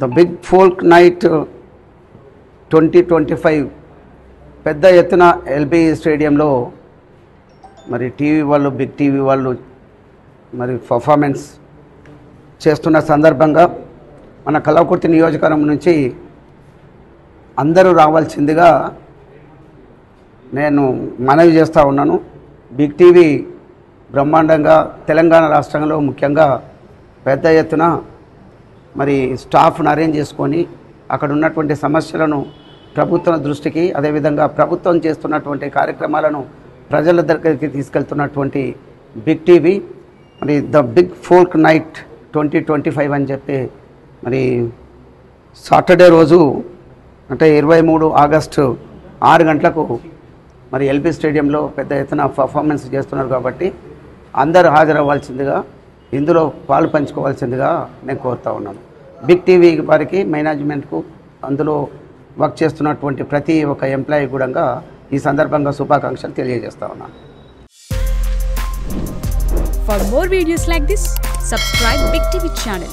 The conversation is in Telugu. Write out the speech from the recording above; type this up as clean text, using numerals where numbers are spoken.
ద బిగ్ ఫోల్క్ నైట్ 2025 పెద్ద ఎత్తున ఎల్బీ స్టేడియంలో మరి టీవీ వాళ్ళు, బిగ్ టీవీ వాళ్ళు మరి పర్ఫార్మెన్స్ చేస్తున్న సందర్భంగా మన కల్వకుర్తి నియోజకవర్గం నుంచి అందరూ రావాల్సిందిగా నేను మనవి చేస్తూ ఉన్నాను. బిగ్ టీవీ బ్రహ్మాండంగా తెలంగాణ రాష్ట్రంలో ముఖ్యంగా పెద్ద ఎత్తున మరి స్టాఫ్ను అరేంజ్ చేసుకొని అక్కడ ఉన్నటువంటి సమస్యలను ప్రభుత్వం దృష్టికి, అదేవిధంగా ప్రభుత్వం చేస్తున్నటువంటి కార్యక్రమాలను ప్రజల దగ్గరికి తీసుకెళ్తున్నటువంటి బిగ్ టీవీ మరి ద బిగ్ ఫోల్క్ నైట్ 2025 అని చెప్పి మరి సాటర్డే రోజు అంటే 23 ఆగస్టు 6 గంటలకు మరి ఎల్బీ స్టేడియంలో పెద్ద ఎత్తున పర్ఫార్మెన్స్ చేస్తున్నారు కాబట్టి అందరూ హాజరవ్వాల్సిందిగా, ఇందులో పాలు పంచుకోవాల్సిందిగా నేను కోరుతా ఉన్నాను. బిగ్ టీవీ వారికి, మేనేజ్మెంట్కు, అందులో వర్క్ చేస్తున్నటువంటి ప్రతి ఒక్క ఎంప్లాయీ కూడా ఈ సందర్భంగా శుభాకాంక్షలు తెలియజేస్తా ఉన్నాను. For more videos like this, subscribe Big TV channel.